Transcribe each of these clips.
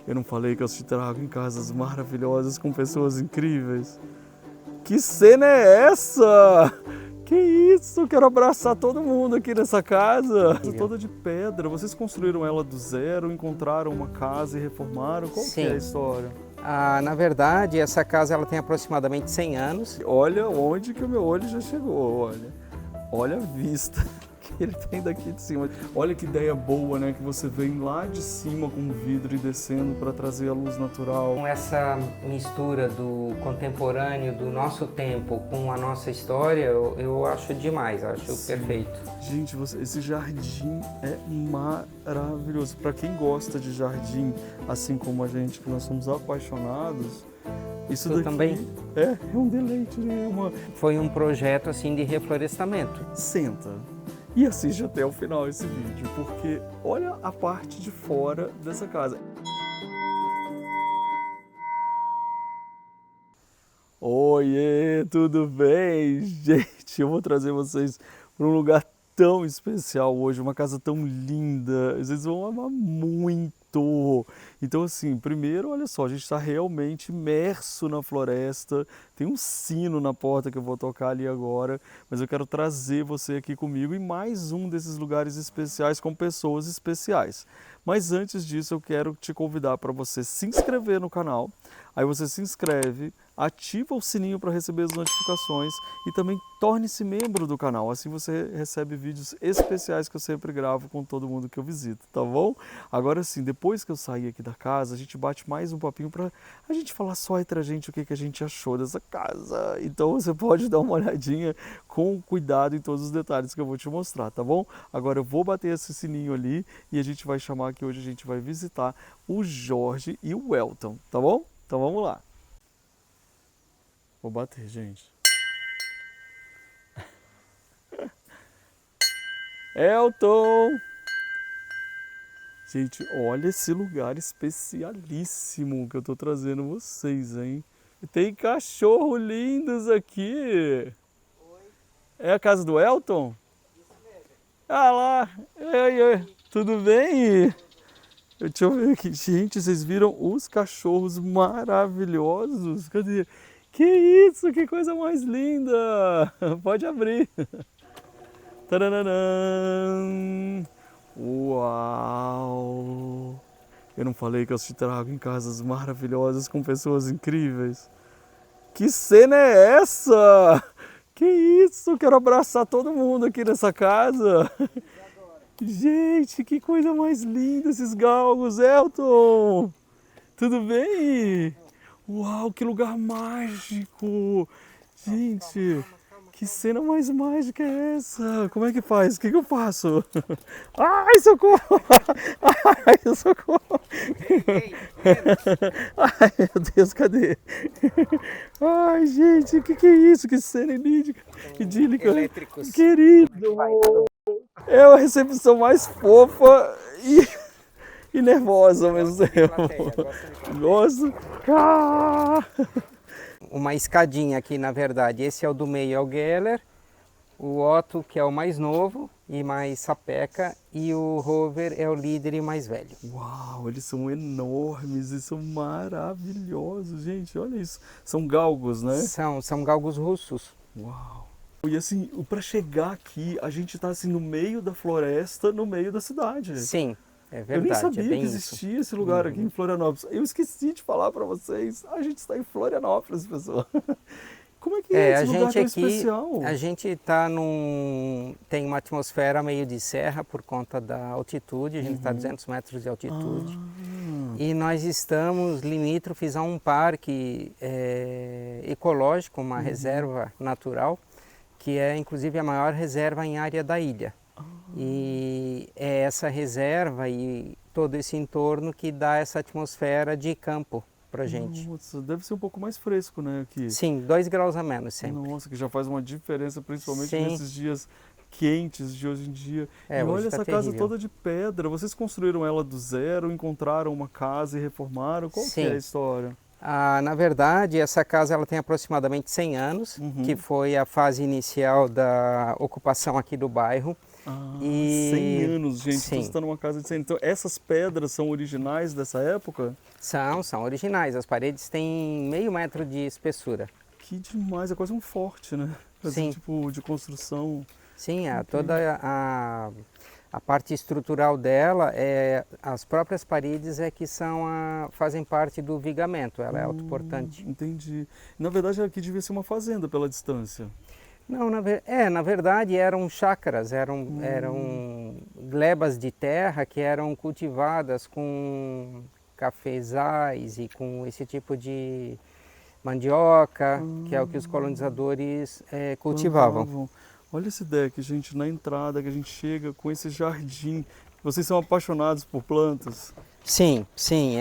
Eu não falei que eu te trago em casas maravilhosas com pessoas incríveis? Que cena é essa? Que isso? Quero abraçar todo mundo aqui nessa casa. Toda de pedra. Vocês construíram ela do zero, encontraram uma casa e reformaram? Qual que é a Sim. história? Na verdade, essa casa ela tem aproximadamente 100 anos. Olha onde que o meu olho já chegou, olha. Olha a vista que ele tem daqui de cima. Olha que ideia boa, né? Que você vem lá de cima com o vidro e descendo para trazer a luz natural. Com essa mistura do contemporâneo, do nosso tempo, com a nossa história, eu acho demais, acho perfeito. Gente, esse jardim é maravilhoso. Para quem gosta de jardim, assim como a gente, que nós somos apaixonados, isso daqui também? É um deleite, né? Foi um projeto assim de reflorestamento. Senta e assiste até o final esse vídeo, porque olha a parte de fora dessa casa. Oiê, tudo bem? Gente, eu vou trazer vocês para um lugar tão especial hoje, uma casa tão linda, vocês vão amar muito. Então assim, primeiro, olha só, a gente está realmente imerso na floresta, tem um sino na porta que eu vou tocar ali agora, mas eu quero trazer você aqui comigo em mais um desses lugares especiais com pessoas especiais. Mas antes disso, eu quero te convidar para você se inscrever no canal. Aí você se inscreve, ativa o sininho para receber as notificações e também torne-se membro do canal. Assim você recebe vídeos especiais que eu sempre gravo com todo mundo que eu visito, tá bom? Agora sim, depois que eu sair aqui da casa, a gente bate mais um papinho para a gente falar só entre a gente o que a gente achou dessa casa. Então você pode dar uma olhadinha com cuidado em todos os detalhes que eu vou te mostrar, tá bom? Agora eu vou bater esse sininho ali e a gente vai chamar que hoje a gente vai visitar o Jorge e o Elton, tá bom? Então vamos lá. Vou bater, gente. Elton! Gente, olha esse lugar especialíssimo que eu tô trazendo vocês, hein? Tem cachorro lindos aqui. Oi. É a casa do Elton? Isso mesmo. Ah lá! Ei, tudo bem? Deixa eu ver aqui. Gente, vocês viram os cachorros maravilhosos? Cadê? Que isso? Que coisa mais linda! Pode abrir. Taranã! Uau! Eu não falei que eu te trago em casas maravilhosas com pessoas incríveis? Que cena é essa? Que isso? Quero abraçar todo mundo aqui nessa casa. Gente, que coisa mais linda esses galgos, Elton! Tudo bem? Uau, que lugar mágico! Gente, que cena mais mágica é essa? Como é que faz? O que eu faço? Ai, socorro! Ai, socorro! Ai, meu Deus, cadê? Ai, gente, o que é isso? Que cena idílica! Elétricos. Querido! É a recepção mais fofa e nervosa ao mesmo tempo. Gosto. Uma escadinha aqui, na verdade. Esse é o do meio, é o Geller. O Otto, que é o mais novo e mais sapeca. E o Rover é o líder e mais velho. Uau, eles são enormes e são maravilhosos, gente. Olha isso. São galgos, né? São galgos russos. Uau. E assim, para chegar aqui, a gente tá assim no meio da floresta, no meio da cidade. Sim, é verdade. Eu nem sabia é bem que existia esse lugar aqui em Florianópolis. Eu esqueci de falar para vocês. A gente está em Florianópolis, pessoal. Como é que é esse lugar tão especial? A gente tem uma atmosfera meio de serra por conta da altitude. A gente está a 200 metros de altitude. E nós estamos limítrofes a um parque ecológico, uma reserva natural, que é inclusive a maior reserva em área da ilha. E é essa reserva e todo esse entorno que dá essa atmosfera de campo pra gente. Nossa, deve ser um pouco mais fresco, né, aqui? Sim, 2 graus a menos sempre. Nossa, que já faz uma diferença, principalmente Sim. nesses dias quentes de hoje em dia. E hoje olha tá essa casa terrível. toda de pedra. Vocês construíram ela do zero, encontraram uma casa e reformaram? Qual que é a história? Na verdade, essa casa ela tem aproximadamente 100 anos, que foi a fase inicial da ocupação aqui do bairro. Ah, E 100 anos, gente. Então sim. você está numa casa de 100 anos. Então essas pedras são originais dessa época? São originais. As paredes têm meio metro de espessura. Que demais, é quase um forte, né? Assim, Sim, tipo de construção. sim, Incrível. toda a parte estrutural dela, as próprias paredes é que fazem parte do vigamento, ela é autoportante. Entendi. Na verdade, aqui devia ser uma fazenda pela distância. Não, na verdade eram chácaras, eram glebas de terra que eram cultivadas com cafezais e com esse tipo de mandioca, que é o que os colonizadores cultivavam. Plantavam. Olha esse deck, gente, na entrada que a gente chega com esse jardim. Vocês são apaixonados por plantas? Sim, sim,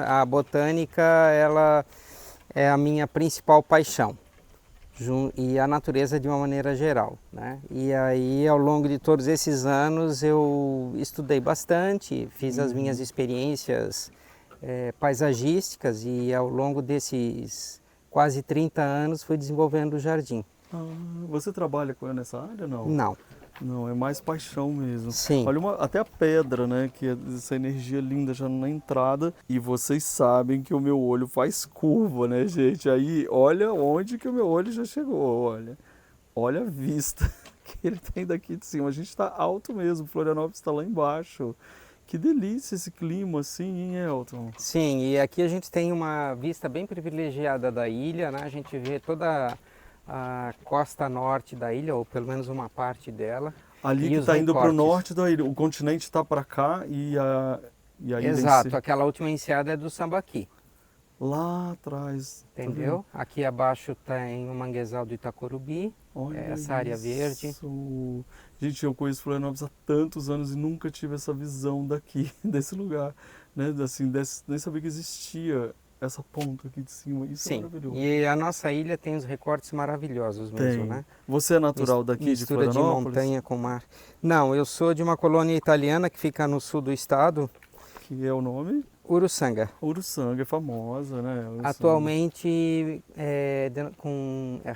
a botânica, ela é a minha principal paixão. E a natureza de uma maneira geral, né? E aí, ao longo de todos esses anos, eu estudei bastante, fiz as minhas experiências paisagísticas e ao longo desses quase 30 anos fui desenvolvendo o jardim. Ah, você trabalha nessa área, não? Não, Não, é mais paixão mesmo. sim, Olha, até a pedra, né? Que é essa energia linda já na entrada. E vocês sabem que o meu olho faz curva, né, gente? Aí, olha onde que o meu olho já chegou, olha. Olha a vista que ele tem daqui de cima. A gente está alto mesmo, Florianópolis está lá embaixo. Que delícia esse clima assim, hein, Elton? sim, e aqui a gente tem uma vista bem privilegiada da ilha, né? A gente vê toda a costa norte da ilha, ou pelo menos uma parte dela. Ali E que os está indo para o recortes. norte da ilha, o continente está para cá e a ilha em Exato, si. aquela última enseada é do Sambaqui, Lá atrás. Tá vendo? entendeu? Aqui abaixo tem o manguezal do Itacorubi, Olha essa área verde. isso. Gente, eu conheço Florianópolis há tantos anos e nunca tive essa visão daqui, desse lugar, né? Assim, nem sabia que existia essa ponta aqui de cima. Isso é Sim, maravilhoso. e a nossa ilha tem os recortes maravilhosos mesmo, Tem. né? Você é natural daqui de Mistura de Florianópolis? montanha com mar. Não, eu sou de uma colônia italiana que fica no sul do estado, Que é o nome? Uruçanga. Uruçanga, é famosa, né? Uruçanga. Atualmente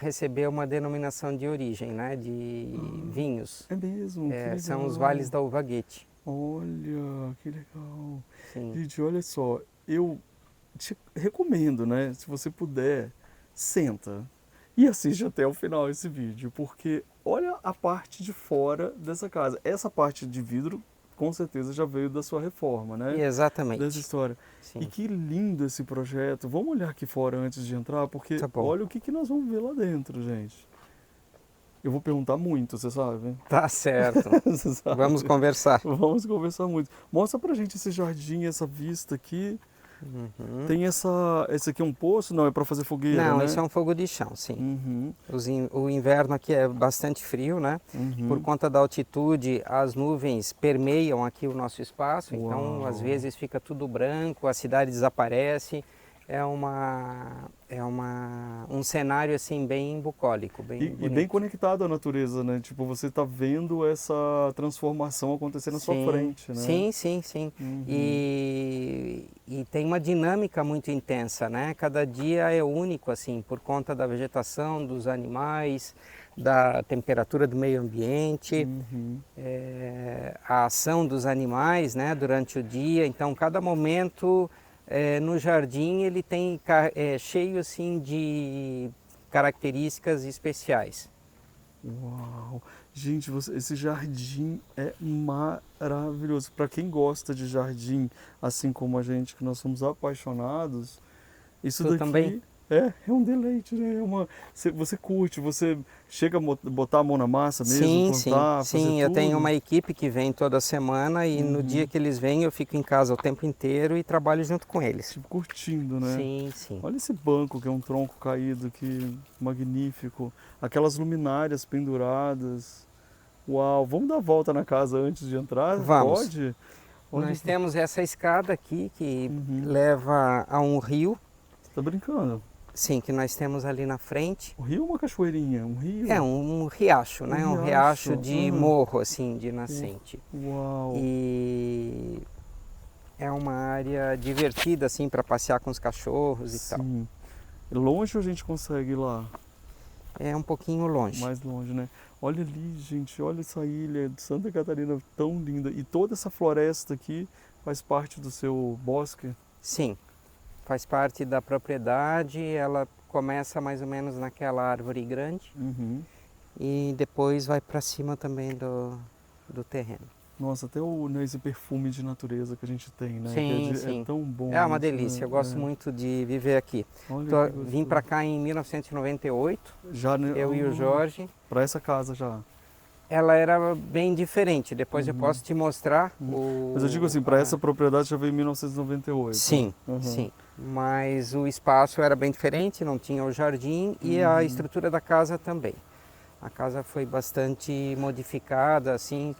recebeu uma denominação de origem, né? De vinhos. É mesmo, que legal. São os vales da Uva Guete. Olha, que legal. Sim. Gente, olha só, eu te recomendo, né? Se você puder, senta e assiste até o final esse vídeo, porque olha a parte de fora dessa casa. Essa parte de vidro, com certeza, já veio da sua reforma, né? Exatamente. Dessa história. Sim. E que lindo esse projeto. Vamos olhar aqui fora antes de entrar, porque Tá bom. olha o que nós vamos ver lá dentro, gente. Eu vou perguntar muito, você sabe? Tá certo. Você sabe? Vamos conversar. Vamos conversar muito. Mostra pra gente esse jardim, essa vista aqui. Uhum. Tem esse aqui é um poço? Não, é para fazer fogueira, Não, né? isso é um fogo de chão, sim. Uhum, O inverno aqui é bastante frio, né? uhum. Por conta da altitude, as nuvens permeiam aqui o nosso espaço, então Uau. às vezes fica tudo branco, a cidade desaparece. É um cenário assim bem bucólico, bem E bonito. bem conectado à natureza, né? Tipo, você tá vendo essa transformação acontecer na sua frente, né? Sim, sim, sim. Uhum. E tem uma dinâmica muito intensa, né? Cada dia é único, assim, por conta da vegetação, dos animais, da temperatura do meio ambiente, Uhum. a ação dos animais, né, durante o dia. Então, cada momento no jardim ele tem cheio assim de características especiais. Uau! Gente, esse jardim é maravilhoso. Para quem gosta de jardim, assim como a gente, que nós somos apaixonados, isso Tu daqui também? é um deleite, né? Você curte, você chega a botar a mão na massa mesmo, Sim, plantar, fazer sim. Eu tenho tudo. uma equipe que vem toda semana e no dia que eles vêm eu fico em casa o tempo inteiro e trabalho junto com eles. Tipo, curtindo, né? Sim, sim. Olha esse banco que é um tronco caído, que magnífico. Aquelas luminárias penduradas. Uau! Vamos dar a volta na casa antes de entrar? Vamos. Pode? Olha Nós que- temos essa escada aqui que Uhum. leva a um rio, Tá brincando? sim, que nós temos ali na frente. O rio é uma cachoeirinha? Um rio? É um riacho, né? Um riacho riacho. de morro, assim, de nascente. Uau! E é uma área divertida, assim, para passear com os cachorros e tal. Sim. Longe a gente consegue ir lá? é um pouquinho longe. Mais longe, né? Olha ali, gente, olha essa ilha de Santa Catarina tão linda. E toda essa floresta aqui faz parte do seu bosque? Sim, faz parte da propriedade, ela começa mais ou menos naquela árvore grande Uhum. e depois vai para cima também do terreno. Nossa, até esse perfume de natureza que a gente tem, né? Sim, É sim. tão bom É uma isso, delícia, né? eu gosto muito de viver aqui. Olha que Vim gostoso. para cá em 1998, Já, né? eu e o Jorge. Para essa casa já. Ela era bem diferente, depois eu Uhum. posso te mostrar. Mas eu digo assim, para essa propriedade já veio em 1998. Sim, Uhum. sim. Mas o espaço era bem diferente, não tinha o jardim e a estrutura da casa também. A casa foi bastante modificada, assim,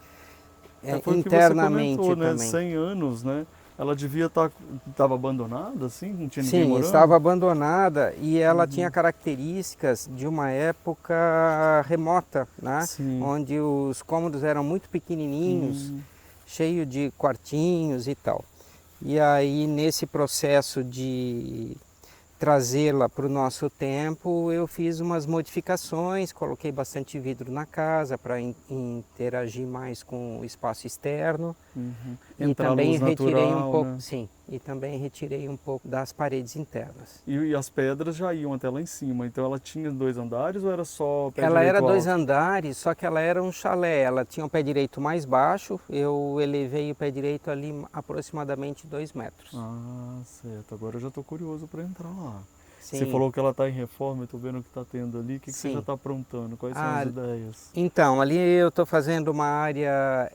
Foi o que você internamente comentou, né? também. 100 anos, né? Ela devia estar tava abandonada, assim? Não tinha ninguém Sim, morando? estava abandonada e ela tinha características de uma época remota, né? Sim. Onde os cômodos eram muito pequenininhos, cheio de quartinhos e tal. E aí, nesse processo de trazê-la para o nosso tempo, eu fiz umas modificações, coloquei bastante vidro na casa para interagir mais com o espaço externo. E Entrar também luz retirei um natural, pouco, né? sim, e também retirei um pouco das paredes internas. E as pedras já iam até lá em cima, então ela tinha 2 andares ou era só pé Ela era direito 2 alto? andares, só que ela era um chalé. Ela tinha o pé direito mais baixo, eu elevei o pé direito ali aproximadamente 2 metros. Ah, certo. Agora eu já estou curioso para entrar lá. Sim. Você falou que ela está em reforma, eu estou vendo o que está tendo ali. O que você Sim. já está aprontando? Quais são as ideias? Então, ali eu estou fazendo uma área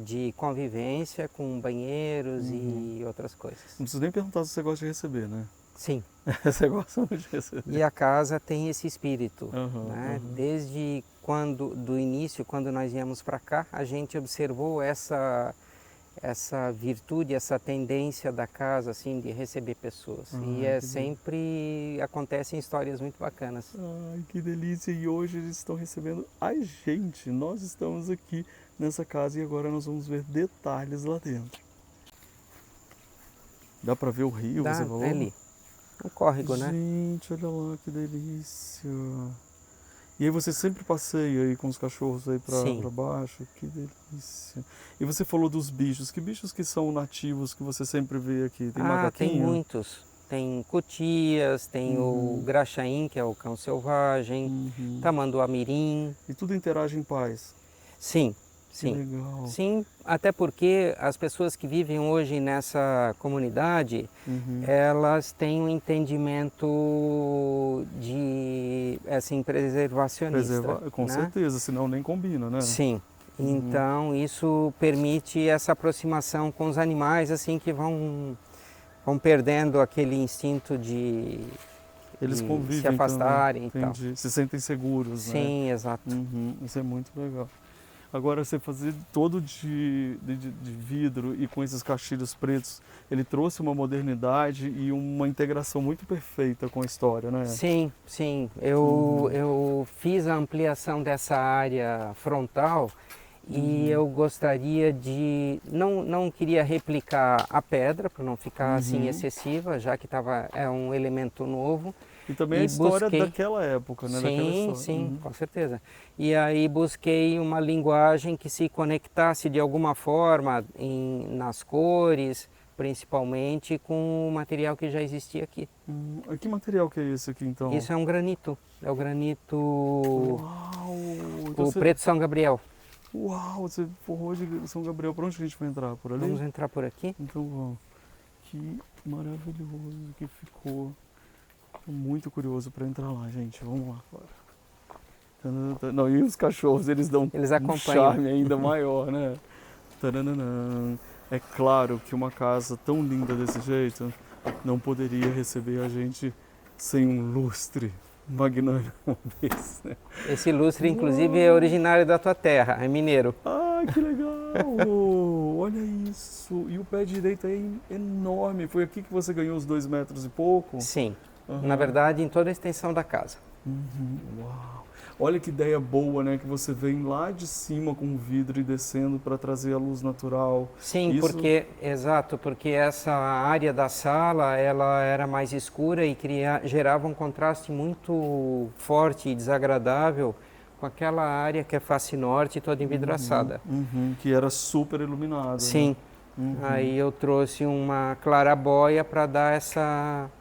de convivência com banheiros e outras coisas. Não preciso nem perguntar se você gosta de receber, né? Sim. Você gosta muito de receber. E a casa tem esse espírito, Uhum, né? uhum. Desde do início, quando nós viemos para cá, a gente observou essa virtude, essa tendência da casa, assim, de receber pessoas. E sempre acontecem histórias muito bacanas. Ai, que delícia! E hoje eles estão recebendo a gente. Nós estamos aqui nessa casa e agora nós vamos ver detalhes lá dentro. Dá para ver o rio, Dá, você falou? é ali. Um córrego, né? Gente, olha lá que delícia! E aí você sempre passeia aí com os cachorros aí para baixo? Que delícia! E você falou dos bichos. Que bichos que são nativos que você sempre vê aqui? Tem macaquinho? Tem muitos. Tem cutias, tem o graxaim, que é o cão selvagem, tamanduá-mirim. E tudo interage em paz? Sim, Que sim. legal! Sim, até porque as pessoas que vivem hoje nessa comunidade, elas têm um entendimento de, assim, preservacionista. Com certeza, senão nem combina, né? Sim. Então isso permite essa aproximação com os animais, assim, que vão perdendo aquele instinto de Eles convivem se afastarem também. e tal. Se sentem seguros, né? Sim, exato. Isso é muito legal. Agora, você fazer todo de vidro e com esses caixilhos pretos, ele trouxe uma modernidade e uma integração muito perfeita com a história, né? Sim, sim. Eu fiz a ampliação dessa área frontal e eu gostaria de... Não queria replicar a pedra, para não ficar assim excessiva, já que é um elemento novo. E também a história daquela época, né? Sim, sim, com certeza. E aí busquei uma linguagem que se conectasse de alguma forma nas cores, principalmente com o material que já existia aqui. Que material que é esse aqui, então? Isso é um granito. É o granito... Uau! Então o preto São Gabriel. Uau! Você forrou de São Gabriel. Por onde que a gente vai entrar? Por ali? Vamos entrar por aqui? Então vamos. Que maravilhoso que ficou. Estou muito curioso para entrar lá, gente. Vamos lá fora. Não, e os cachorros, eles dão um charme ainda maior, né? Taranana. É claro que uma casa tão linda desse jeito não poderia receber a gente sem um lustre magnânimo desse, né? Esse lustre, inclusive, é originário da tua terra, é mineiro. Ah, que legal! Olha isso! E o pé direito é enorme. Foi aqui que você ganhou os 2 metros e pouco? Sim. Na verdade, em toda a extensão da casa. Uau! Olha que ideia boa, né? Que você vem lá de cima com o vidro e descendo para trazer a luz natural. Sim, Isso. exato, porque essa área da sala, ela era mais escura e gerava um contraste muito forte e desagradável com aquela área que é face norte toda envidraçada. Que era super iluminada, né? Sim, aí eu trouxe uma clarabóia para dar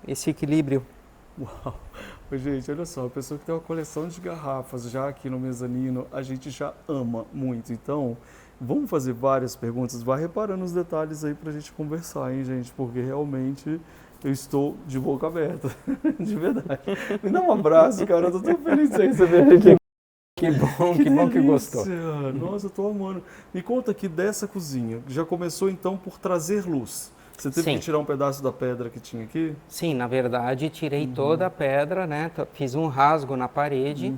esse equilíbrio. Uau! Ô, gente, olha só, a pessoa que tem uma coleção de garrafas já aqui no mezanino, a gente já ama muito. Então, vamos fazer várias perguntas. Vai reparando os detalhes aí pra gente conversar, hein, gente? Porque realmente eu estou de boca aberta, de verdade. Me dá um abraço, cara, eu tô tão feliz de você ver aqui. Que bom que gostou. delícia! Nossa, eu tô amando. Me conta aqui dessa cozinha. Já começou então por trazer luz. Você teve Sim. que tirar um pedaço da pedra que tinha aqui? Sim, na verdade, tirei toda a pedra, né? Fiz um rasgo na parede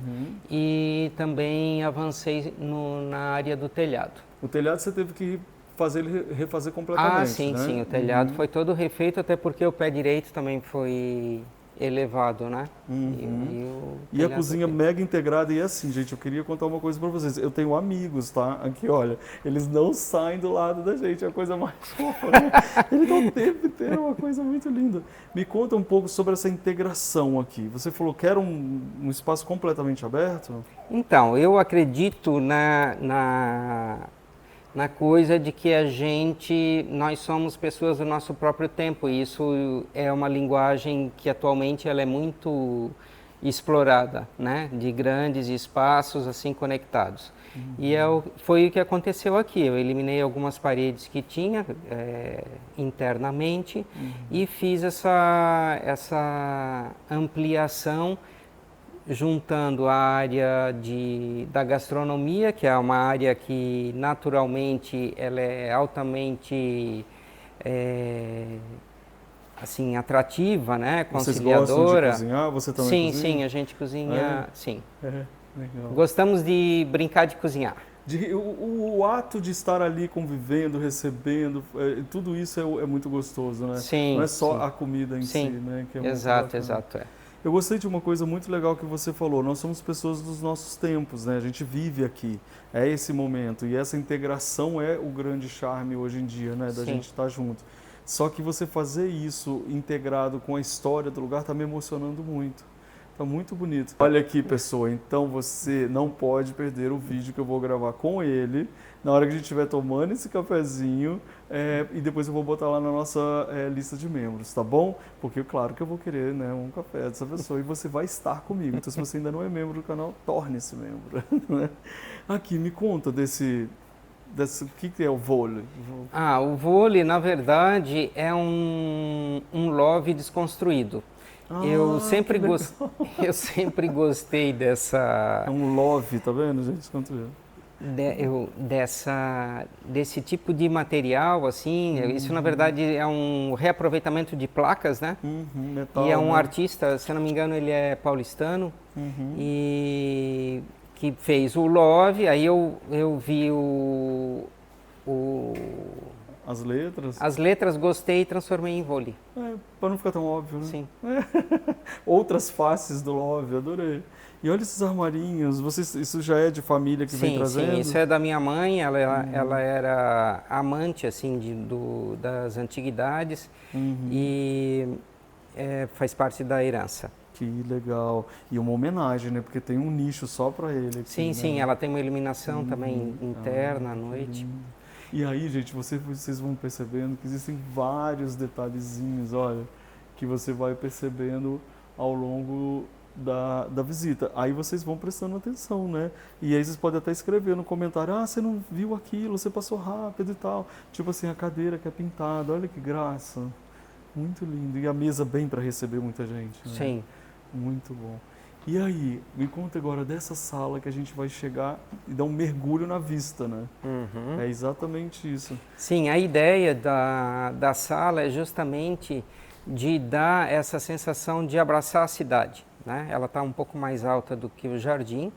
e também avancei na área do telhado. O telhado você teve que fazer ele refazer completamente, Ah, sim, né? sim, o telhado foi todo refeito, até porque o pé direito também foi elevado, né? E a cozinha mega integrada, e assim, gente, eu queria contar uma coisa pra vocês. Eu tenho amigos, tá? Aqui, olha, eles não saem do lado da gente, é a coisa mais fofa, né? Eles estão o tempo inteiro, é uma coisa muito linda. Me conta um pouco sobre essa integração aqui. Você falou que era um espaço completamente aberto? Então, eu acredito na coisa de que nós somos pessoas do nosso próprio tempo, e isso é uma linguagem que atualmente ela é muito explorada, né? De grandes espaços assim conectados. E foi o que aconteceu aqui. Eu eliminei algumas paredes que tinha internamente e fiz essa ampliação juntando a área da gastronomia, que é uma área que naturalmente ela é altamente assim atrativa, né, Vocês conciliadora. gostam de cozinhar? Você também Sim, cozinha? sim, a gente cozinha, sim. Legal. Gostamos de brincar de cozinhar. O ato de estar ali convivendo, recebendo, tudo isso é muito gostoso, né? Sim, Não é só sim. a comida em si, Sim, né? Que é muito exato, bacana. exato. Eu gostei de uma coisa muito legal que você falou. Nós somos pessoas dos nossos tempos, né? A gente vive aqui, é esse momento. E essa integração é o grande charme hoje em dia, né? Da Sim. gente estar junto. Só que você fazer isso integrado com a história do lugar está me emocionando muito. Tá muito bonito. Olha aqui, pessoa. Então você não pode perder o vídeo que eu vou gravar com ele na hora que a gente estiver tomando esse cafezinho e depois eu vou botar lá na nossa lista de membros, tá bom? Porque claro que eu vou querer, né, um café dessa pessoa e você vai estar comigo. Então se você ainda não é membro do canal, torne-se membro. Né? Aqui, me conta o que é o vôlei? O vôlei, na verdade, é um love desconstruído. Eu sempre gostei dessa. É um love, tá vendo, gente? Quanto Desse tipo de material, assim, isso na verdade é um reaproveitamento de placas, né? Metal, e é um né? artista, se eu não me engano, ele é paulistano e que fez o Love. Aí eu vi As letras? as letras, gostei e transformei em vôlei. Para não ficar tão óbvio, né? Sim. Outras faces do Love, adorei. E olha esses armarinhos, isso já é de família que vem trazendo? Sim, isso é da minha mãe, ela era amante assim das antiguidades e faz parte da herança. Que legal. E uma homenagem, né? Porque tem um nicho só para ele aqui, Sim, né? sim, ela tem uma iluminação também interna à noite. E aí, gente, vocês vão percebendo que existem vários detalhezinhos, olha, que você vai percebendo ao longo da visita. Aí vocês vão prestando atenção, né? E aí vocês podem até escrever no comentário, você não viu aquilo, você passou rápido e tal. Tipo assim, a cadeira que é pintada, olha que graça. Muito lindo. E a mesa bem para receber muita gente, né? Sim. Muito bom. E aí, me conta agora dessa sala que a gente vai chegar e dar um mergulho na vista, né? É exatamente isso. Sim, a ideia da sala é justamente de dar essa sensação de abraçar a cidade, né? Ela está um pouco mais alta do que o jardim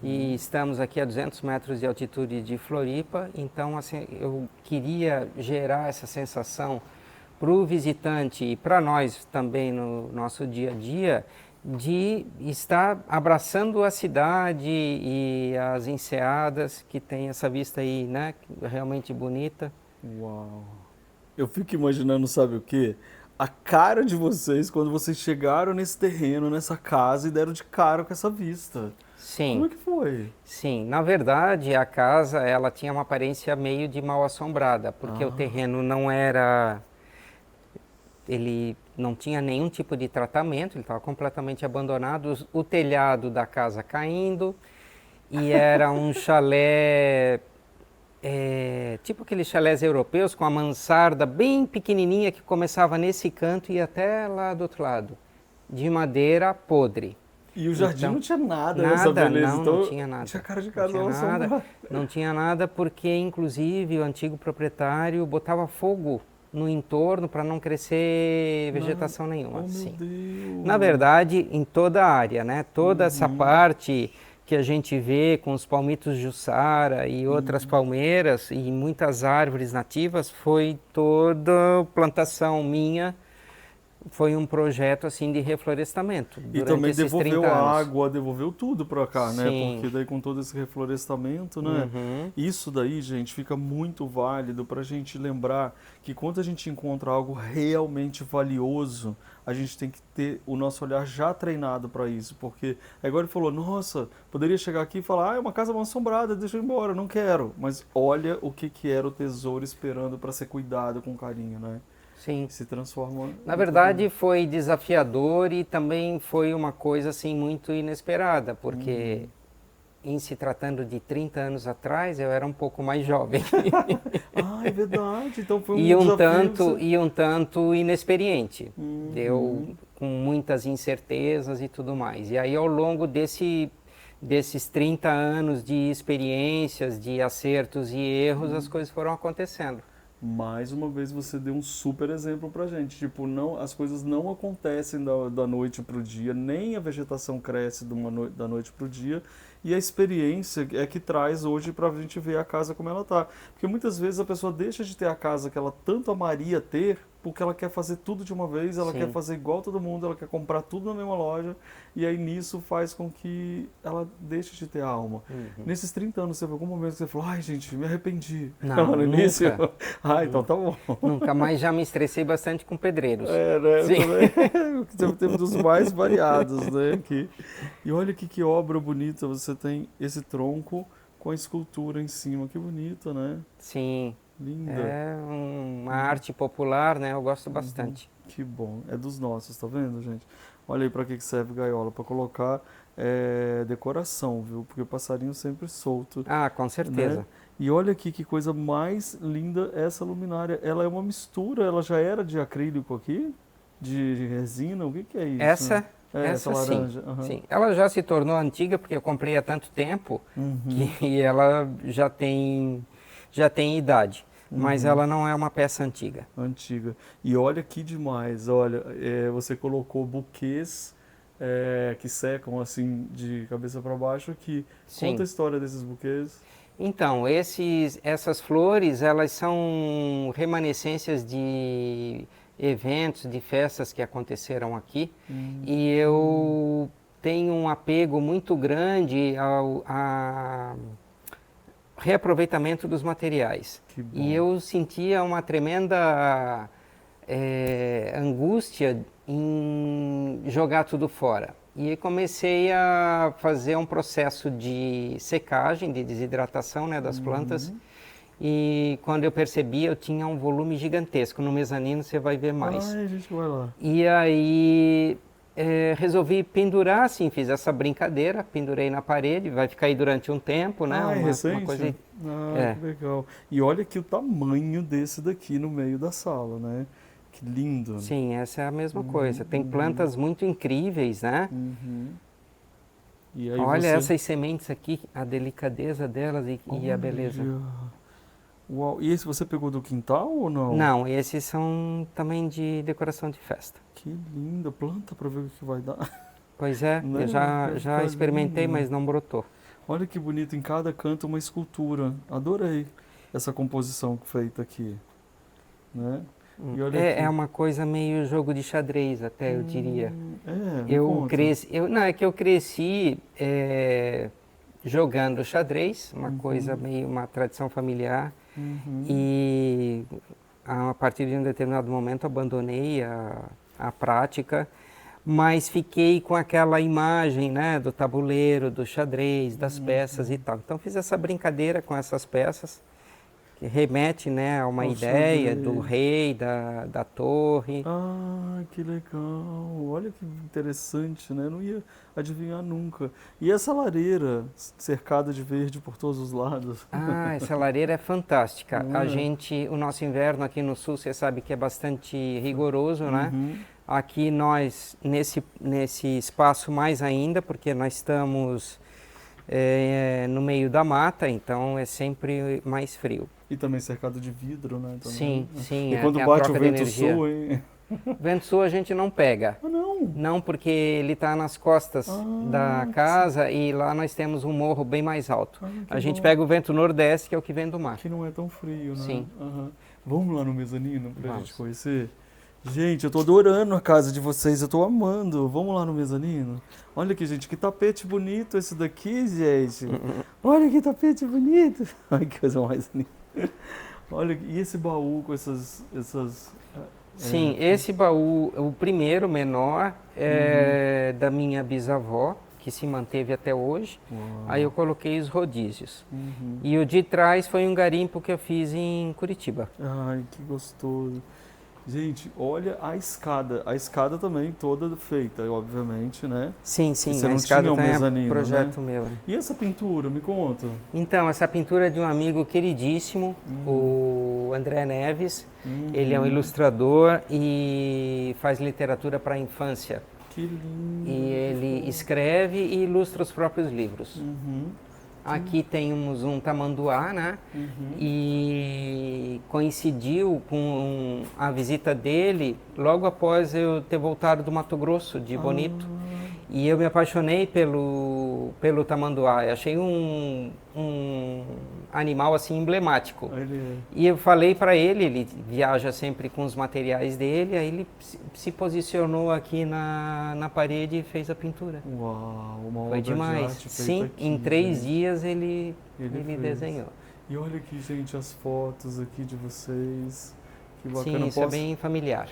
e estamos aqui a 200 metros de altitude de Floripa, então assim, eu queria gerar essa sensação para o visitante e para nós também no nosso dia a dia, de estar abraçando a cidade e as enseadas, que tem essa vista aí, né, realmente bonita. Uau! Eu fico imaginando, sabe o quê? A cara de vocês quando vocês chegaram nesse terreno, nessa casa e deram de cara com essa vista. Como Sim, é que foi? sim. Na verdade, a casa, ela tinha uma aparência meio de mal assombrada, porque o Ah, terreno não era, ele não tinha nenhum tipo de tratamento, ele estava completamente abandonado, o telhado da casa caindo, e era um chalé, tipo aqueles chalés europeus com a mansarda bem pequenininha que começava nesse canto e ia até lá do outro lado, de madeira podre. e o jardim Então, não tinha nada dessa nada, beleza, não, não então tinha tinha nada. cara de Não casa tinha mal nada, assombrada. não tinha nada porque, inclusive, o antigo proprietário botava fogo no entorno para não crescer Nada. vegetação nenhuma, Oh, meu sim. Na Deus. verdade, em toda a área, né? Toda essa Uhum, parte que a gente vê com os palmitos Jussara e outras uhum. palmeiras e muitas árvores nativas foi toda plantação minha, foi um projeto assim de reflorestamento E durante também esses 30 devolveu a anos. água, devolveu tudo pra cá, né? Sim. Porque daí com todo esse reflorestamento, né? Uhum. Isso daí, gente, fica muito válido pra gente lembrar que quando a gente encontra algo realmente valioso, a gente tem que ter o nosso olhar já treinado pra isso. Porque é igual ele falou, nossa, poderia chegar aqui e falar, ah, é uma casa mal assombrada, deixa eu ir embora, não quero. Mas olha o que que era o tesouro esperando pra ser cuidado com carinho, né? Sim. E se transforma Na em tudo. verdade, foi desafiador e também foi uma coisa assim muito inesperada, porque Uhum. em se tratando de 30 anos atrás, eu era um pouco mais jovem Ah, é verdade. Então foi e um um desafio. tanto e um tanto inexperiente. Deu Uhum, com muitas incertezas e tudo mais. E aí ao longo desses 30 anos de experiências, de acertos e erros, as uhum. coisas foram acontecendo. Mais uma vez você deu um super exemplo pra gente. Tipo, não, as coisas não acontecem da noite pro dia, nem a vegetação cresce da noite pro dia. E a experiência é que traz hoje pra gente ver a casa como ela tá. Porque muitas vezes a pessoa deixa de ter a casa que ela tanto amaria ter, porque ela quer fazer tudo de uma vez, ela quer Sim. fazer igual todo mundo, ela quer comprar tudo na mesma loja. E aí nisso faz com que ela deixe de ter a alma. Uhum. Nesses 30 anos, você teve algum momento que você falou, ai gente, me arrependi. Não, No início? nunca. Ah, então tá bom. Nunca mais já me estressei bastante com pedreiros. É, né? Eu Sim. também. Você teve dos mais variados, né? Aqui. E olha que obra bonita. Você tem esse tronco com a escultura em cima. Que bonito, né? Sim. Linda. É uma Uhum, arte popular, né? Eu gosto uhum. bastante. Que bom. É dos nossos, tá vendo, gente? Olha aí pra que serve gaiola. Pra colocar decoração, viu? Porque o passarinho sempre solto, Ah, com né? certeza. E olha aqui que coisa mais linda essa luminária. Ela é uma mistura, ela já era de acrílico aqui? De resina? O que que é isso? Essa, É, essa essa sim. laranja. Aham. Sim. Ela já se tornou antiga porque eu comprei há tanto tempo Uhum, que ela já tem idade. Mas uhum. ela não é uma peça antiga. Antiga. E olha que demais, olha, você colocou buquês que secam assim de cabeça para baixo aqui. Conta a Sim. história desses buquês. Então, essas flores, elas são remanescências de eventos, de festas que aconteceram aqui. E Hum, eu tenho um apego muito grande ao reaproveitamento dos materiais. que E bom. eu sentia uma tremenda angústia em jogar tudo fora. E comecei a fazer um processo de secagem, de desidratação, né, das plantas. Uhum. E quando eu percebi, eu tinha um volume gigantesco. No mezanino você vai ver mais. Ai, a gente vai lá. E aí resolvi pendurar, assim, fiz essa brincadeira, pendurei na parede, vai ficar aí durante um tempo, né? Ah, é Uma recente? coisa. Ah, É. que legal. E olha aqui o tamanho desse daqui no meio da sala, né? Que lindo. Sim, essa é a mesma Uhum, coisa. Tem uhum, plantas muito incríveis, né? uhum. E aí Olha você. essas sementes aqui, a delicadeza delas e a beleza. Olha. Uau. E esse você pegou do quintal ou não? Não, esses são também de decoração de festa. Que linda. Planta pra ver o que vai dar. Pois é, eu Né? já, Vai já ficar experimentei, lindo. mas não brotou. Olha que bonito. Em cada canto uma escultura. Adorei essa composição feita aqui, né? E olha É aqui. uma coisa meio jogo de xadrez, até eu diria. Me conta. Não, é que eu cresci jogando xadrez, uma coisa meio uma tradição familiar, e a partir de um determinado momento abandonei a prática, mas fiquei com aquela imagem, né, do tabuleiro, do xadrez, das peças e tal. Então fiz essa brincadeira com essas peças, que remete, né, a uma Ao ideia do xadrez. rei, da torre. Ah, que legal. Olha que interessante, né? Eu não ia adivinhar nunca. E essa lareira cercada de verde por todos os lados? Ah, essa lareira é fantástica. Não é? O nosso inverno aqui no sul, você sabe que é bastante rigoroso, né? Uhum. Aqui nós, nesse espaço mais ainda, porque nós estamos no meio da mata, então é sempre mais frio. E também cercado de vidro, né? Também. Sim, sim, E quando tem a bate o troca de vento energia. sul, hein? Vento sul a gente não pega. Ah, não. Não, porque ele está nas costas da Ah, casa e lá nós temos um morro bem mais alto. que A gente bom. pega o vento nordeste, que é o que vem do mar. Que não é tão frio, né? Sim. Aham. Vamos lá no mezanino pra Vamos. gente conhecer? Gente, eu tô adorando a casa de vocês, eu tô amando. Vamos lá no mezanino? Olha aqui, gente, que tapete bonito esse daqui, gente. Olha que tapete bonito. Ai, que coisa mais linda. Olha, e esse baú com Sim, esse baú, o primeiro, menor, é da minha bisavó, que se manteve até hoje. Uau. Aí eu coloquei os rodízios. Uhum. E o de trás foi um garimpo que eu fiz em Curitiba. Ai, que gostoso. Gente, olha a escada. A escada também toda feita, obviamente, né? Sim, E sim, você a não escada tinha um também é mezanino, projeto né? meu. E essa pintura, me conta. Então, essa pintura é de um amigo queridíssimo, o André Neves. Ele é um ilustrador e faz literatura para a infância. Que lindo. E ele escreve e ilustra os próprios livros. Uhum. Aqui temos um tamanduá, né? E coincidiu com a visita dele logo após eu ter voltado do Mato Grosso, de Bonito. E eu me apaixonei pelo tamanduá. Eu achei um animal assim emblemático. Ele é. E eu falei para ele, ele viaja sempre com os materiais dele, aí ele se posicionou aqui na parede e fez a pintura. Uau, uma Foi obra de demais. arte feita Sim, aqui, em 3 gente. dias ele Ele fez. desenhou. E olha aqui, gente, as fotos aqui de vocês. Que bacana. Sim, isso é bem familiar.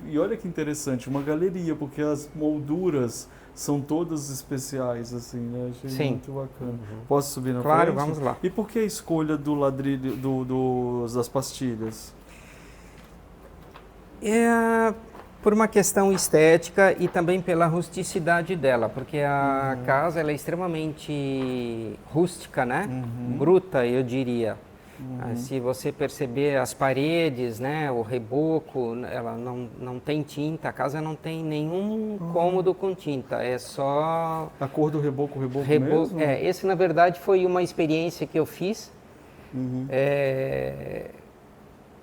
E olha que interessante, uma galeria, porque as molduras são todas especiais, assim, né? Achei Sim. muito bacana. Posso subir na Claro, frente? vamos lá. E por que a escolha do ladrilho, das pastilhas? É por uma questão estética e também pela rusticidade dela, porque a casa ela é extremamente rústica, né? Bruta, eu diria. Se você perceber as paredes, né, o reboco, ela não tem tinta, a casa não tem nenhum cômodo com tinta, é só A cor do reboco mesmo? Esse na verdade foi uma experiência que eu fiz,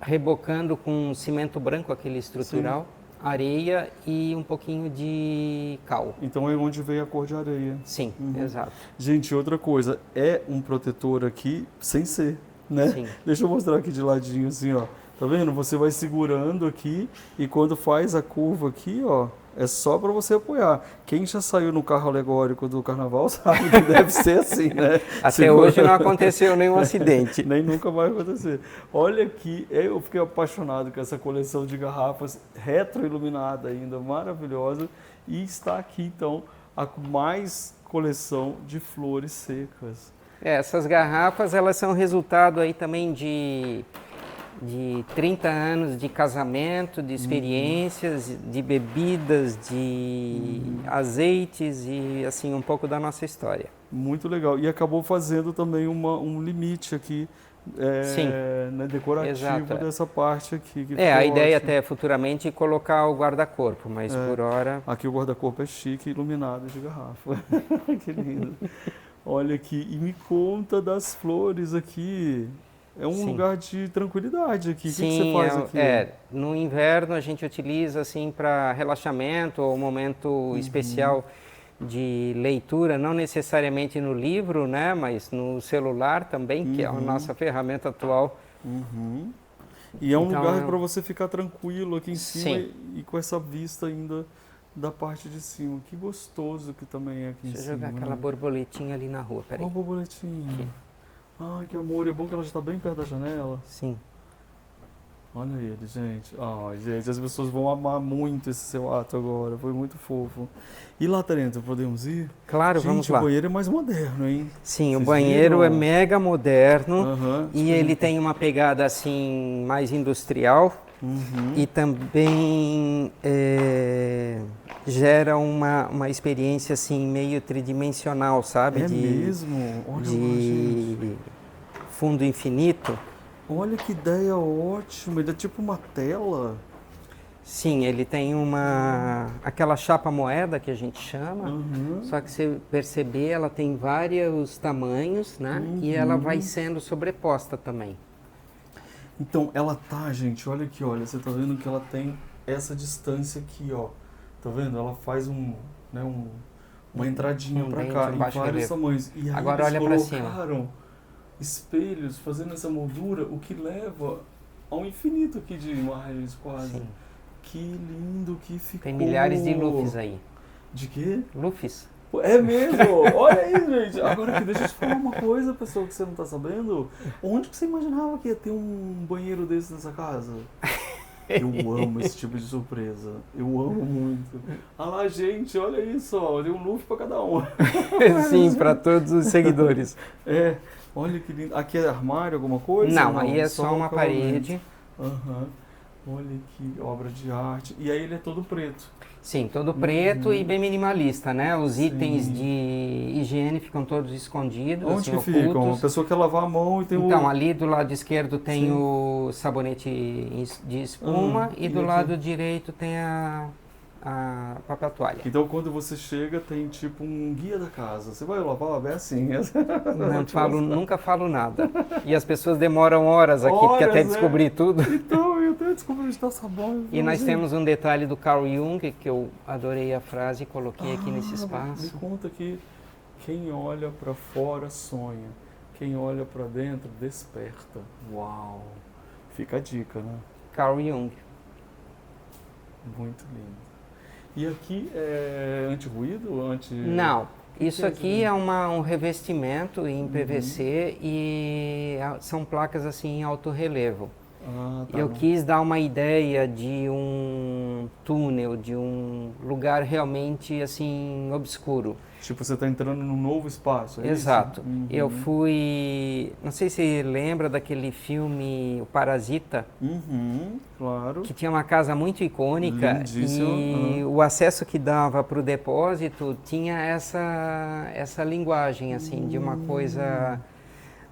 rebocando com cimento branco, aquele estrutural, areia e um pouquinho de cal. Então é onde veio a cor de areia. Sim, exato. Gente, outra coisa, é um protetor aqui sem ser, né? Sim. Deixa eu mostrar aqui de ladinho assim, ó. Tá vendo? Você vai segurando aqui e quando faz a curva aqui, ó, é só para você apoiar. Quem já saiu no carro alegórico do carnaval sabe que deve ser assim, né? Até hoje não aconteceu nenhum acidente. Nem nunca vai acontecer. Olha aqui, eu fiquei apaixonado com essa coleção de garrafas retroiluminada ainda, maravilhosa. E está aqui, então, a mais coleção de flores secas. Essas garrafas, elas são resultado aí também de 30 anos de casamento, de experiências, de bebidas, de azeites e assim um pouco da nossa história. Muito legal. E acabou fazendo também um limite aqui, Sim, né, decorativo exato. dessa parte aqui. Que A ficou ideia ótimo. até futuramente é colocar o guarda-corpo, mas por hora... Aqui o guarda-corpo é chique, iluminado de garrafa. Que lindo. Olha aqui, e me conta das flores aqui. É um lugar de tranquilidade aqui. O que você faz aqui? No inverno a gente utiliza assim para relaxamento ou momento especial de leitura, não necessariamente no livro, né, mas no celular também, que é a nossa ferramenta atual. E é um Então, lugar para você ficar tranquilo aqui em cima Sim. e com essa vista ainda da parte de cima. Que gostoso que também é aqui Deixa em eu jogar cima. aquela Né? borboletinha ali na rua, Olha peraí. o borboletinho. Aqui. Ai, que amor. É bom que ela já está bem perto da janela. Sim. Olha ele, gente. Ai, gente, as pessoas vão amar muito esse seu ato agora. Foi muito fofo. E lá dentro, podemos ir? Claro, Gente, vamos o lá. banheiro é mais moderno, hein? Sim, o Vocês banheiro é viram? mega moderno Aham, e ele tem uma pegada assim mais industrial Uhum. e também gera uma experiência assim meio tridimensional, sabe? É mesmo? Olha lá, gente. De fundo infinito. Olha que ideia ótima. Ele é tipo uma tela. Sim, ele tem aquela chapa moeda que a gente chama, Uhum. só que se perceber ela tem vários tamanhos, né? E ela vai sendo sobreposta também. Então, ela tá, gente, olha aqui, olha. Você tá vendo que ela tem essa distância aqui, ó. Tá vendo? Ela faz uma entradinha pra Dentro, cá, em baixo vários relevo. tamanhos. E aí Agora eles olha pra cima. colocaram espelhos fazendo essa moldura, o que leva ao infinito aqui de imagens quase. Sim. Que lindo que ficou. Tem milhares de lufes aí. De quê? Lufes? É mesmo? Olha aí, gente. Agora aqui, deixa eu te falar uma coisa, pessoal, que você não tá sabendo. Onde que você imaginava que ia ter um banheiro desse nessa casa? Eu amo esse tipo de surpresa. Eu amo muito. Ah lá, gente, olha isso, ó. Tem um lufa pra cada um. Sim, para todos os seguidores. É, olha que lindo. Aqui é armário, alguma coisa? Não, aí é só uma acabamento. parede. Aham. Olha que obra de arte. E aí ele é todo preto. Sim, todo preto e bem minimalista, né? Os itens de higiene ficam todos escondidos, Onde assim, que ficam? A ocultos. pessoa quer lavar a mão e tem Então, o... ali do lado esquerdo tem Sim. o sabonete de espuma e e do aqui? lado direito tem a papel toalha. Então, quando você chega, tem tipo um guia da casa. Você vai lavar? É assim. Nunca falo nada. E as pessoas demoram horas aqui, porque até Horas, né? descobrir tudo. Então, eu até descobri onde está sabão. E nós temos um detalhe do Carl Jung, que eu adorei a frase e coloquei aqui nesse Me espaço. conta que quem olha para fora sonha, quem olha para dentro desperta. Uau! Fica a dica, né? Carl Jung. Muito lindo. E aqui é anti-ruído? Não, isso é aqui isso? é um revestimento em PVC e são placas assim em alto relevo. Ah, tá. Eu quis dar uma ideia de um túnel, de um lugar realmente assim obscuro. Tipo, você está entrando num novo espaço, é Exato. isso? Uhum. Eu fui, não sei se lembra daquele filme O Parasita, Uhum, claro. que tinha uma casa muito icônica Lindíssimo. e o acesso que dava para o depósito tinha essa linguagem assim de uma coisa,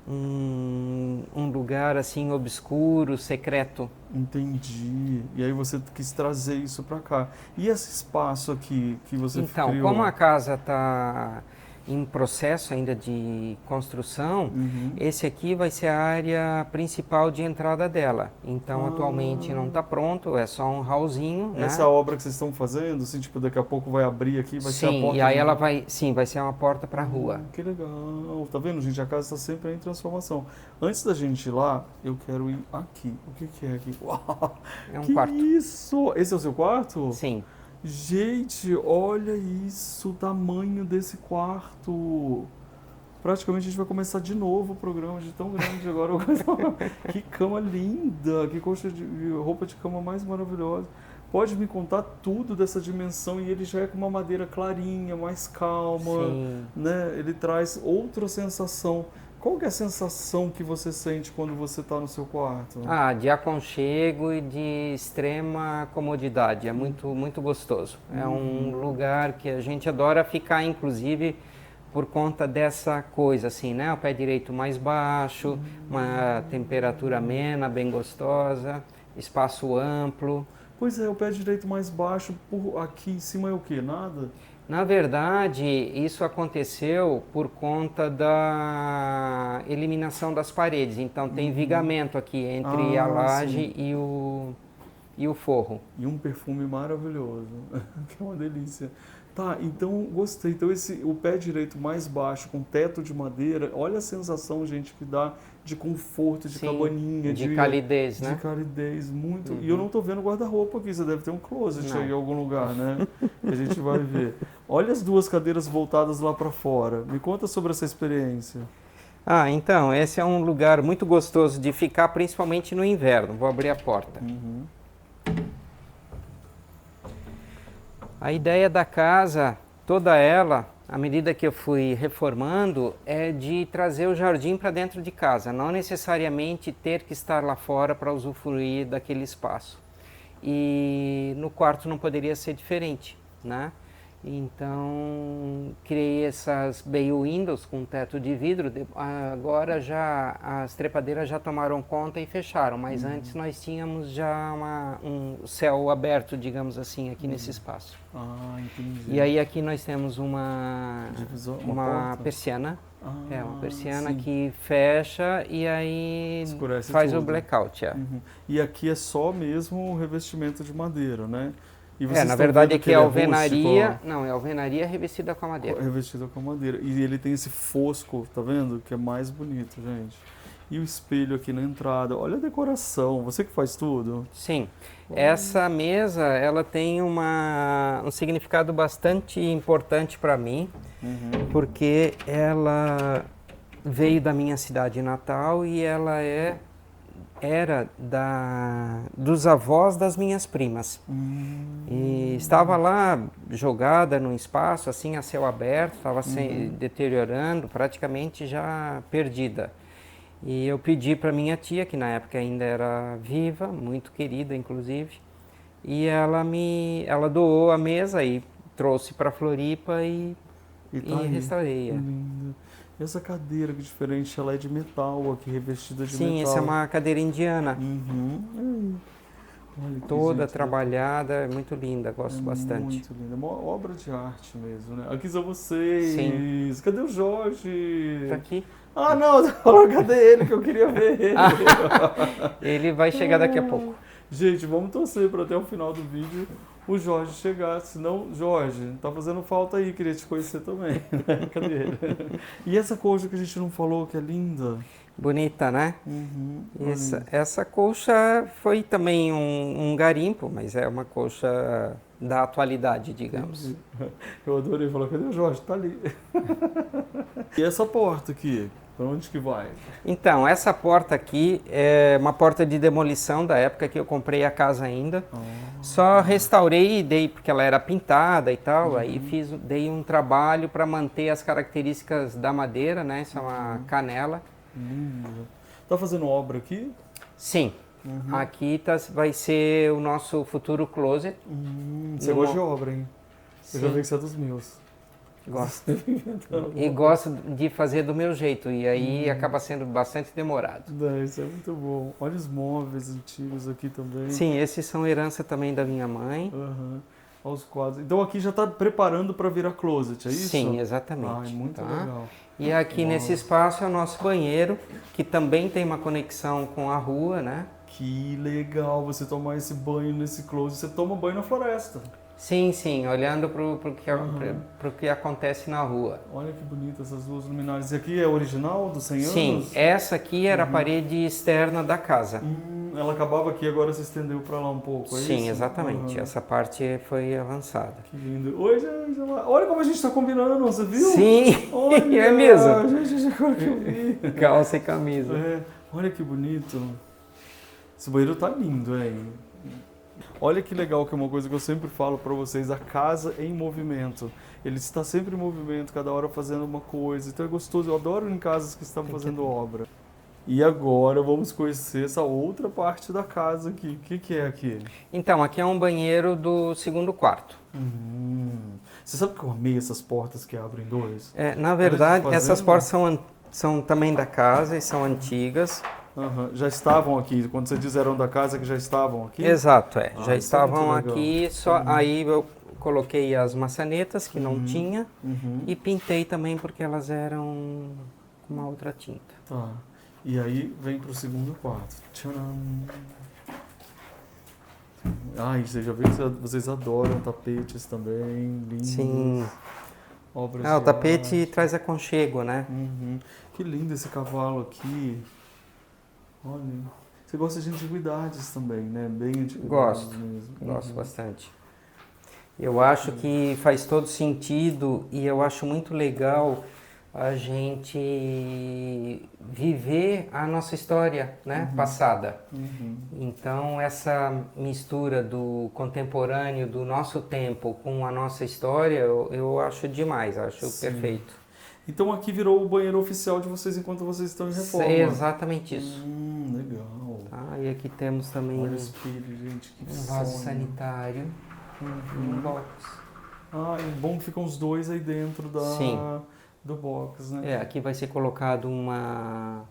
um lugar assim obscuro, secreto. Entendi. E aí você quis trazer isso para cá. E esse espaço aqui que você Então, criou? como a casa está em processo ainda de construção, Uhum. esse aqui vai ser a área principal de entrada dela. Então, atualmente não está pronto, é só um hallzinho, né? Essa obra que vocês estão fazendo, assim, tipo, daqui a pouco vai abrir aqui, vai ser a Sim, porta. e aí de- ela vai ser uma porta para a rua. Que legal. Tá vendo, gente? A casa está sempre em transformação. Antes da gente ir lá, eu quero ir aqui. O que que é aqui? Uau! É um Que quarto. isso? Esse é o seu quarto? Sim. Gente, olha isso, o tamanho desse quarto. Praticamente a gente vai começar de novo o programa de tão grande agora. Que cama linda, que coxa de roupa de cama mais maravilhosa. Pode me contar tudo dessa dimensão e ele já é com uma madeira clarinha, mais calma, Sim. né? Ele traz outra sensação. Qual que é a sensação que você sente quando você está no seu quarto? Ah, de aconchego e de extrema comodidade. É muito, muito gostoso. É um lugar que a gente adora ficar, inclusive, por conta dessa coisa, assim, né? O pé direito mais baixo, uma temperatura amena, bem gostosa, espaço amplo. Pois é, o pé direito mais baixo, aqui em cima é o quê? Nada? Na verdade, isso aconteceu por conta da eliminação das paredes. Então, tem vigamento aqui entre a laje sim. e o forro. E um perfume maravilhoso, que é uma delícia. Tá, então gostei. Então o pé direito mais baixo, com teto de madeira, olha a sensação, gente, que dá de conforto, de Sim, cabaninha, de calidez, né? de calidez, muito. E eu não tô vendo guarda-roupa aqui, você deve ter um closet aí em algum lugar, né? Que a gente vai ver. Olha as duas cadeiras voltadas lá para fora. Me conta sobre essa experiência. Ah, então, esse é um lugar muito gostoso de ficar, principalmente no inverno. Vou abrir a porta. Uhum. A ideia da casa, toda ela, à medida que eu fui reformando, é de trazer o jardim para dentro de casa, não necessariamente ter que estar lá fora para usufruir daquele espaço. E no quarto não poderia ser diferente, né? Então, criei essas bay windows com teto de vidro. Agora já as trepadeiras já tomaram conta e fecharam, mas antes nós tínhamos já um céu aberto, digamos assim, aqui nesse espaço. Ah, entendi. E aí aqui nós temos uma porta? persiana. É uma persiana sim. que fecha e aí Escurece faz tudo. o blackout. Uhum. E aqui é só mesmo o revestimento de madeira, né? E vocês Na estão verdade vendo aqui que é ele alvenaria, rústico, não, é alvenaria revestida com a ó, madeira. revestido com madeira. E ele tem esse fosco, tá vendo? Que é mais bonito, gente. E o espelho aqui na entrada. Olha a decoração. Você que faz tudo? Sim, essa mesa ela tem um significado bastante importante para mim, porque ela veio da minha cidade natal e ela era dos avós das minhas primas. E estava lá jogada num espaço assim a céu aberto, estava se deteriorando, praticamente já perdida. E eu pedi para minha tia, que na época ainda era viva, muito querida inclusive, e ela doou a mesa e trouxe para Floripa e tá aí. restaurei. Lindo. E essa cadeira que diferente, ela é de metal aqui, revestida de Sim, metal. essa é uma cadeira indiana. Olha que Toda gente, trabalhada, é muito linda, gosto bastante. Muito linda, uma obra de arte mesmo, né? Aqui são vocês. Sim. Cadê o Jorge? Tá aqui. Ah, não, cadê ele que eu queria ver ele? Ele vai chegar daqui a pouco. Gente, vamos torcer para até o final do vídeo o Jorge chegar, senão, Jorge, tá fazendo falta aí, queria te conhecer também. Cadê ele? E essa coxa que a gente não falou, que é linda? Bonita, né? Essa colcha foi também um garimpo, mas é uma colcha da atualidade, digamos. Eu adorei falar, cadê o Jorge? Tá ali. E essa porta aqui, para onde que vai? Então, essa porta aqui é uma porta de demolição da época que eu comprei a casa ainda. Só restaurei e dei, porque ela era pintada e tal, aí dei um trabalho para manter as características da madeira, né? Essa é uma canela. Lindo. Tá fazendo obra aqui? Sim. Aqui vai ser o nosso futuro closet. Você gosta de obra, hein? Eu já Sim. vi que você é dos meus. Gosto. E gosto de fazer do meu jeito, e aí acaba sendo bastante demorado. Isso é muito bom. Olha os móveis antigos aqui também. Sim, esses são herança também da minha mãe. Olha os quadros. Então aqui já está preparando para virar closet, é isso? Sim, exatamente. É muito legal. E aqui nesse espaço é o nosso banheiro, que também tem uma conexão com a rua, né? Que legal você tomar esse banho nesse closet. Você toma banho na floresta. Sim, sim, olhando para o que acontece na rua. Olha que bonito essas duas luminárias. E aqui é original dos 100 anos? Sim, essa aqui era a parede externa da casa. Ela acabava aqui, agora se estendeu para lá um pouco, é isso? Sim, exatamente. Essa parte foi avançada. Que lindo. Oi, gente. Olha como a gente está combinando, você viu? Sim, olha, é mesmo. Gente, agora que eu vi. Calça e camisa. Olha que bonito. Esse banheiro tá lindo, hein? Olha que legal, que é uma coisa que eu sempre falo para vocês, a casa em movimento. Ele está sempre em movimento, cada hora fazendo uma coisa. Então é gostoso, eu adoro ir em casas que estão fazendo obra. E agora vamos conhecer essa outra parte da casa aqui. O que é aqui? Então, aqui é um banheiro do segundo quarto. Você sabe que eu amei essas portas que abrem dois? Na verdade, essas portas são também da casa e são antigas. Já estavam aqui, quando você diz eram da casa, que já estavam aqui? Exato, já isso é muito estavam legal. aqui, só aí eu coloquei as maçanetas que não tinha e pintei também porque elas eram com uma outra tinta. Tá. E aí vem pro segundo quarto. Tcharam. Ai, você já viu que vocês adoram tapetes também, lindos. Sim. Obras O de tapete arte. traz aconchego, né? Uhum. Que lindo esse cavalo aqui. Olha. Você gosta de antiguidades também, né? Bem antiguidades Gosto, mesmo. gosto Uhum. bastante. Eu acho que faz todo sentido e eu acho muito legal a gente viver a nossa história, né, passada. Uhum. Então essa mistura do contemporâneo, do nosso tempo com a nossa história, eu acho demais, acho Sim. perfeito. Então aqui virou o banheiro oficial de vocês enquanto vocês estão em reforma. É exatamente isso. Legal. Tá? E aqui temos também Olha o espelho, gente, que um vaso sonho. sanitário e um box. Ah, é bom que ficam os dois aí dentro Sim. do box, né? Aqui vai ser colocado uma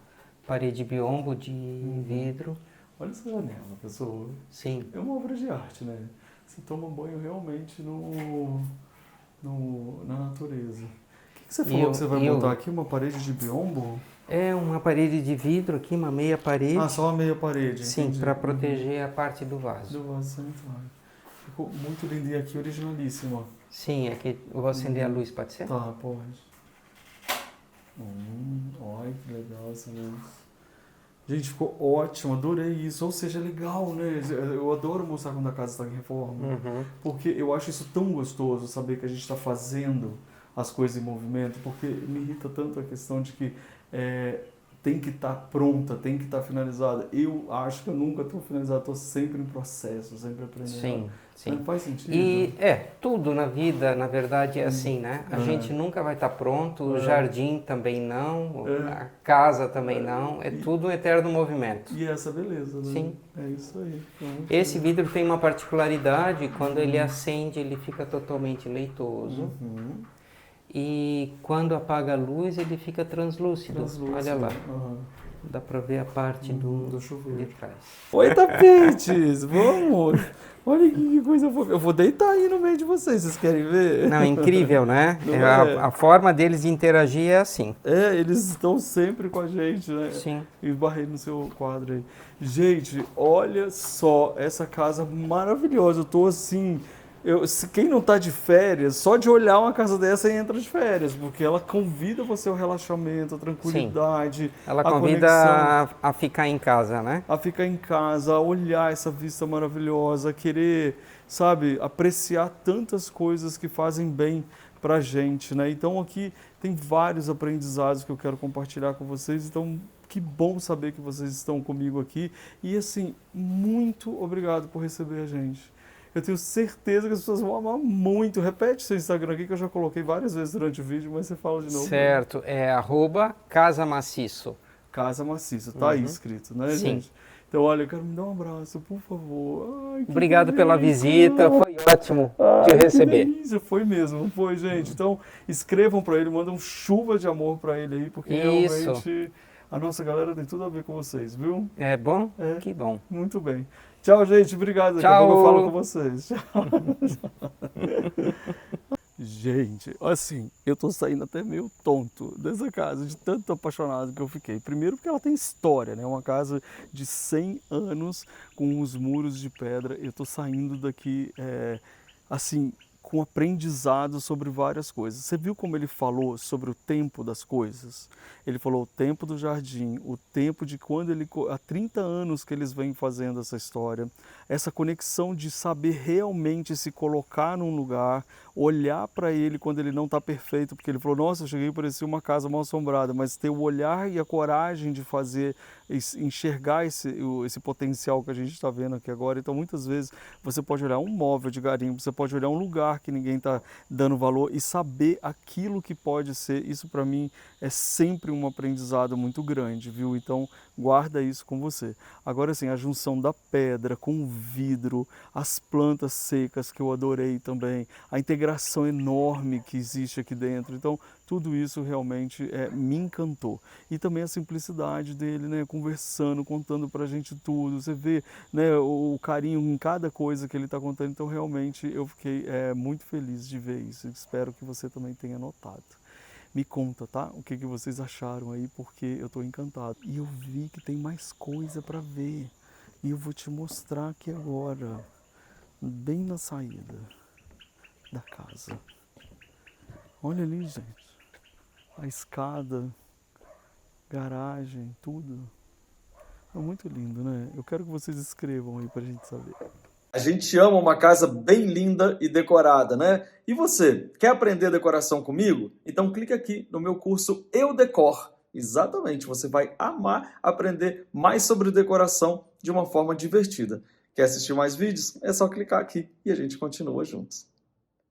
parede biombo de vidro. Olha essa janela, pessoal. Sim. É uma obra de arte, né? Você toma banho realmente na natureza. O que você falou que você vai botar aqui? Uma parede de biombo? É uma parede de vidro aqui, uma meia parede. Ah, só uma meia parede. Sim, para proteger a parte do vaso. Do vaso sanitário. Ficou muito lindo e aqui originalíssima. Sim, aqui eu vou acender a luz, pode ser? Tá, pode. Olha que legal essa luz. Gente, ficou ótimo, adorei isso. Ou seja, legal, né? Eu adoro mostrar quando a casa está em reforma. Porque eu acho isso tão gostoso, saber que a gente está fazendo as coisas em movimento. Porque me irrita tanto a questão de que tem que estar pronta, tem que estar finalizada. Eu acho que eu nunca estou finalizado, estou sempre em processo, sempre aprendendo. Sim, sim. Não faz sentido? E tudo na vida, na verdade, é assim, né? A gente nunca vai estar pronto, o jardim também não, a casa também não, é tudo um eterno movimento. E essa beleza, né? Sim. É isso aí. Esse vidro tem uma particularidade, quando ele acende, ele fica totalmente leitoso. E quando apaga a luz, ele fica translúcido. Olha lá. Dá pra ver a parte do chuveiro de trás. Oi, tapetes! Vamos! Olha que coisa fofa. Eu vou deitar aí no meio de vocês querem ver? Não, incrível, né? A forma deles de interagir é assim. Eles estão sempre com a gente, né? Sim. Esbarrei no seu quadro aí. Gente, olha só essa casa maravilhosa. Eu tô assim... quem não tá de férias, só de olhar uma casa dessa entra de férias, porque ela convida você ao relaxamento, à tranquilidade. Sim. Ela convida a ficar em casa, né? A ficar em casa, a olhar essa vista maravilhosa, a querer, sabe, apreciar tantas coisas que fazem bem pra gente, né? Então aqui tem vários aprendizados que eu quero compartilhar com vocês, então que bom saber que vocês estão comigo aqui e assim, muito obrigado por receber a gente. Eu tenho certeza que as pessoas vão amar muito. Repete seu Instagram aqui que eu já coloquei várias vezes durante o vídeo, mas você fala de novo. Certo, é @casamaciço. Casa Maciça, tá aí escrito, né, gente? Então, olha, eu quero me dar um abraço, por favor. Ai, obrigado pela visita, foi ótimo te receber. Que delícia, foi mesmo, foi, gente. Então, escrevam para ele, mandam chuva de amor para ele aí, porque realmente a nossa galera tem tudo a ver com vocês, viu? É bom? Que bom. Muito bem. Tchau, gente. Obrigado. Tchau. Daqui a pouco eu falo com vocês. Tchau. Gente, assim, eu tô saindo até meio tonto dessa casa, de tanto apaixonado que eu fiquei. Primeiro porque ela tem história, né? Uma casa de 100 anos com os muros de pedra. Eu tô saindo daqui, assim, com aprendizado sobre várias coisas. Você viu como ele falou sobre o tempo das coisas? Ele falou o tempo do jardim, o tempo de quando ele... Há 30 anos que eles vêm fazendo essa história. Essa conexão de saber realmente se colocar num lugar, olhar para ele quando ele não está perfeito, porque ele falou, nossa, eu cheguei e parecia uma casa mal assombrada, mas ter o olhar e a coragem de fazer, enxergar esse potencial que a gente está vendo aqui agora. Então, muitas vezes, você pode olhar um móvel de garimpo, você pode olhar um lugar que ninguém está dando valor e saber aquilo que pode ser. Isso, para mim, é sempre um aprendizado muito grande, viu? Então, guarda isso com você. Agora, assim, a junção da pedra com o vidro, as plantas secas que eu adorei também, a integração enorme que existe aqui dentro. Então, tudo isso realmente me encantou. E também a simplicidade dele, né? Conversando, contando pra gente tudo. Você vê, né, o carinho em cada coisa que ele está contando. Então, realmente, eu fiquei muito feliz de ver isso. Espero que você também tenha notado. Me conta, tá? O que vocês acharam aí, porque eu estou encantado. E eu vi que tem mais coisa para ver. E eu vou te mostrar aqui agora. bem na saída da casa. Olha ali, gente. A escada, garagem, tudo. É muito lindo, né? Eu quero que vocês escrevam aí pra gente saber. A gente ama uma casa bem linda e decorada, né? E você, quer aprender decoração comigo? Então clica aqui no meu curso Eu Decor. Exatamente, você vai amar aprender mais sobre decoração de uma forma divertida. Quer assistir mais vídeos? É só clicar aqui e a gente continua juntos.